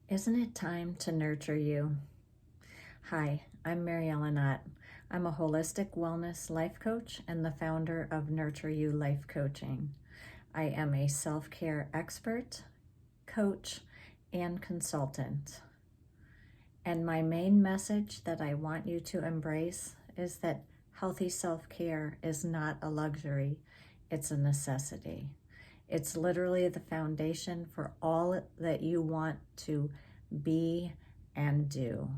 Isn't it time to nurture you? Hi, I'm Mariella Knott. I'm a holistic wellness life coach and the founder of Nurture You Life Coaching. I am a self-care expert, coach, and consultant. And my main message that I want you to embrace is that healthy self-care is not a luxury, it's a necessity. It's literally the foundation for all that you want to be and do.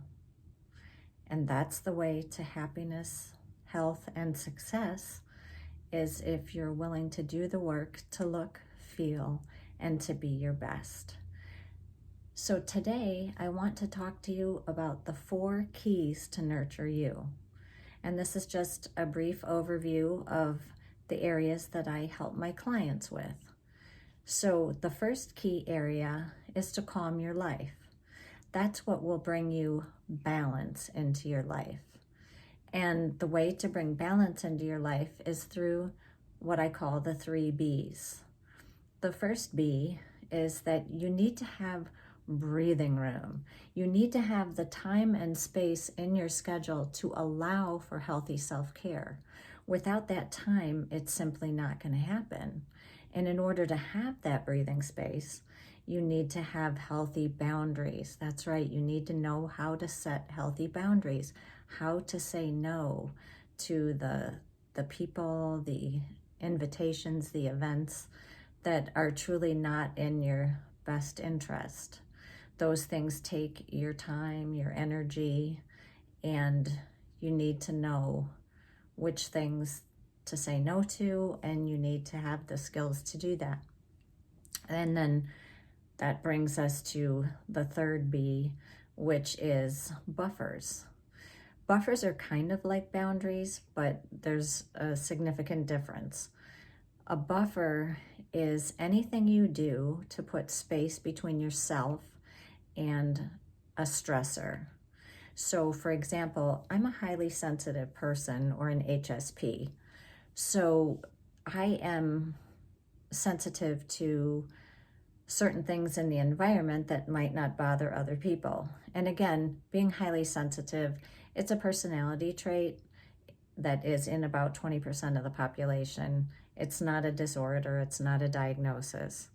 And that's the way to happiness, health, and success is if you're willing to do the work to look, feel, and to be your best. So today I want to talk to you about the 4 keys to nurture you. And this is just a brief overview of the areas that I help my clients with. So the first key area is to calm your life. That's what will bring you balance into your life. And the way to bring balance into your life is through what I call the 3 B's. The first B is that you need to have breathing room. You need to have the time and space in your schedule to allow for healthy self-care. Without that time, it's simply not going to happen. And in order to have that breathing space, you need to have healthy boundaries. That's right. You need to know how to set healthy boundaries, how to say no to the people, the invitations, the events that are truly not in your best interest. Those things take your time, your energy, and you need to know which things to say no to, and you need to have the skills to do that. And then that brings us to the third B, which is buffers. Buffers are kind of like boundaries, but there's a significant difference. A buffer is anything you do to put space between yourself and a stressor. So for example, I'm a highly sensitive person, or an HSP. So I am sensitive to certain things in the environment that might not bother other people. And again, being highly sensitive, it's a personality trait that is in about 20% of the population. It's not a disorder, it's not a diagnosis.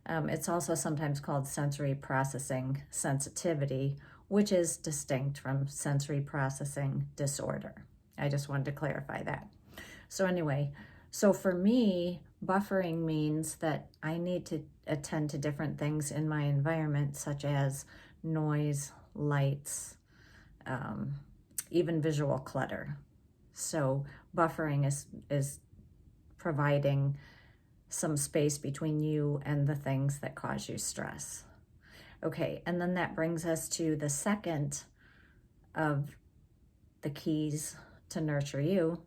It's also sometimes called sensory processing sensitivity, which is distinct from sensory processing disorder. I just wanted to clarify that. So anyway, so for me, buffering means that I need to attend to different things in my environment, such as noise, lights, even visual clutter. So buffering is providing some space between you and the things that cause you stress. Okay, and then that brings us to the second of the keys to nurture you,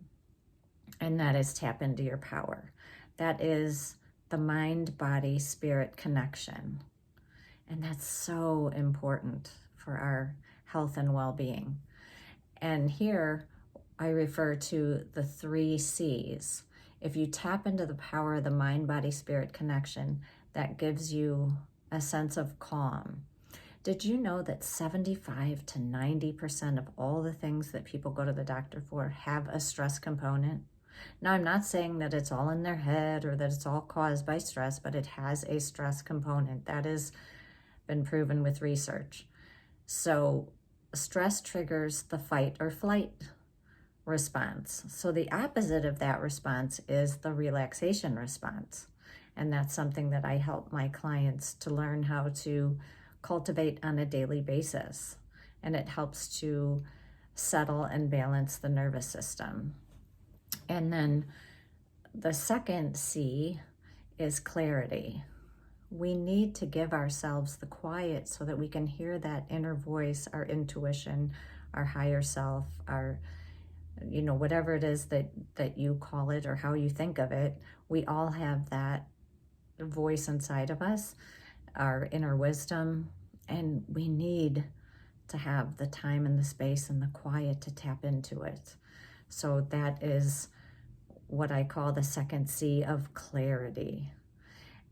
and that is tap into your power. That is the mind, body, spirit connection. And that's so important for our health and well-being. And here I refer to the 3 C's. If you tap into the power of the mind, body, spirit connection, that gives you a sense of calm. Did you know that 75 to 90% of all the things that people go to the doctor for have a stress component? Now, I'm not saying that it's all in their head or that it's all caused by stress, but it has a stress component. That has been proven with research. So stress triggers the fight or flight response. So the opposite of that response is the relaxation response. And that's something that I help my clients to learn how to cultivate on a daily basis. And it helps to settle and balance the nervous system. And then the second C is clarity. We need to give ourselves the quiet so that we can hear that inner voice, our intuition, our higher self, our, whatever it is that you call it or how you think of it. We all have that voice inside of us, our inner wisdom, and we need to have the time and the space and the quiet to tap into it. So that is what I call the second C of clarity.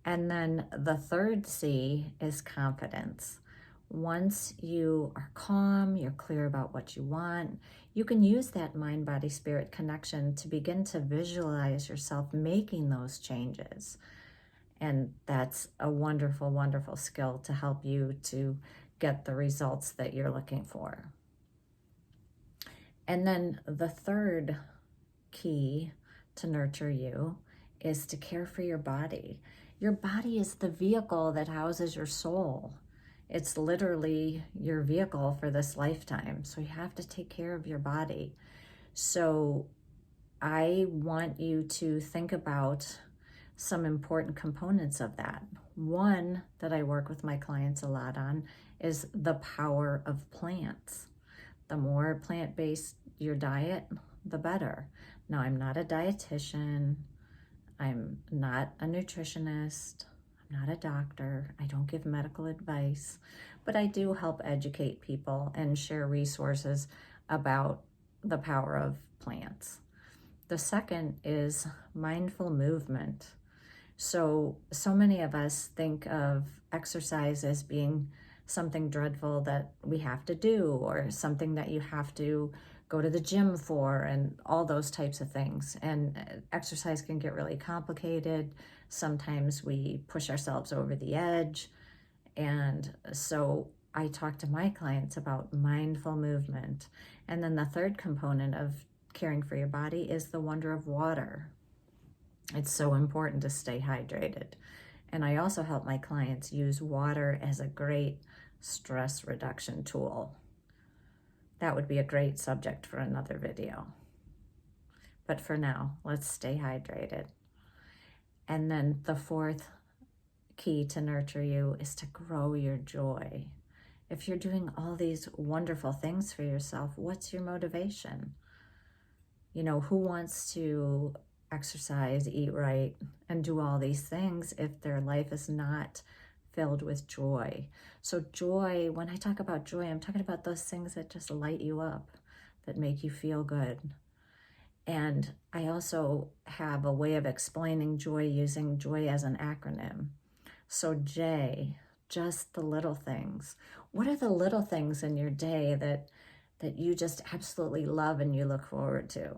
And then the third C is confidence. Once you are calm, you're clear about what you want, you can use that mind, body, spirit connection to begin to visualize yourself making those changes. And that's a wonderful, wonderful skill to help you to get the results that you're looking for. And then the third key to nurture you is to care for your body. Your body is the vehicle that houses your soul. It's literally your vehicle for this lifetime. So you have to take care of your body. So I want you to think about some important components of that. One that I work with my clients a lot on is the power of plants. The more plant-based your diet, the better. Now, I'm not a dietitian. I'm not a nutritionist. I'm not a doctor. I don't give medical advice, but I do help educate people and share resources about the power of plants. The second is mindful movement. So many of us think of exercise as being something dreadful that we have to do, or something that you have to go to the gym for, and all those types of things. And exercise can get really complicated. Sometimes we push ourselves over the edge. And so I talk to my clients about mindful movement. And then the third component of caring for your body is the wonder of water. It's so important to stay hydrated. And I also help my clients use water as a great stress reduction tool. That would be a great subject for another video. But for now, let's stay hydrated. And then the fourth key to nurture you is to grow your joy. If you're doing all these wonderful things for yourself, what's your motivation? You know, who wants to exercise, eat right, and do all these things if their life is not filled with joy? So joy, when I talk about joy, I'm talking about those things that just light you up, that make you feel good. And I also have a way of explaining joy using joy as an acronym. So J, just the little things. What are the little things in your day that you just absolutely love and you look forward to?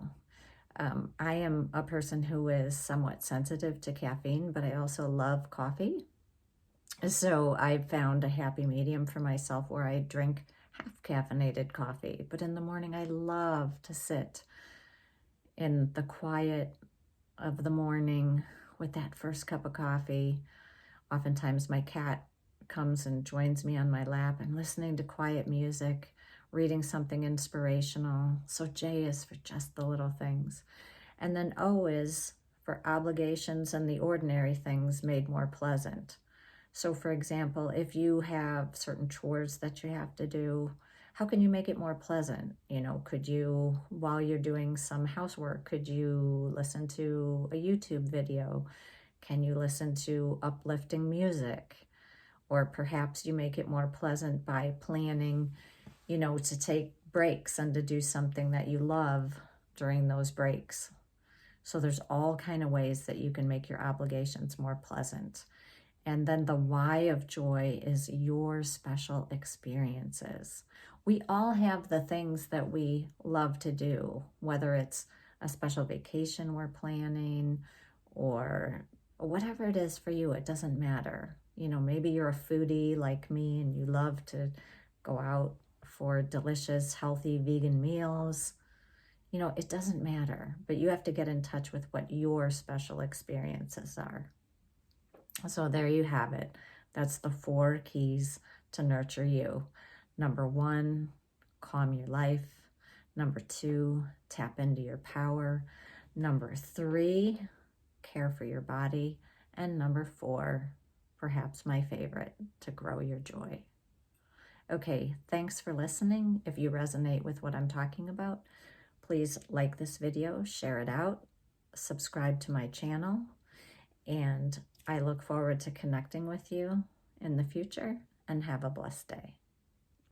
I am a person who is somewhat sensitive to caffeine, but I also love coffee. So I found a happy medium for myself where I drink half caffeinated coffee. But in the morning, I love to sit in the quiet of the morning with that first cup of coffee. Oftentimes my cat comes and joins me on my lap and listening to quiet music, reading something inspirational. So J is for just the little things. And then O is for obligations and the ordinary things made more pleasant. So for example, if you have certain chores that you have to do, how can you make it more pleasant? You know, could you, while you're doing some housework, could you listen to a YouTube video? Can you listen to uplifting music? Or perhaps you make it more pleasant by planning, you know, to take breaks and to do something that you love during those breaks. So there's all kind of ways that you can make your obligations more pleasant. And then the Y of joy is your special experiences. We all have the things that we love to do, whether it's a special vacation we're planning or whatever it is for you, it doesn't matter. You know, maybe you're a foodie like me and you love to go out for delicious, healthy vegan meals. You know, it doesn't matter, but you have to get in touch with what your special experiences are. So there you have it. That's the 4 keys to nurture you. Number 1, calm your life. Number 2, tap into your power. Number 3, care for your body. And number 4, perhaps my favorite, to grow your joy. Okay, thanks for listening. If you resonate with what I'm talking about, please like this video, share it out, subscribe to my channel, and I look forward to connecting with you in the future, and have a blessed day.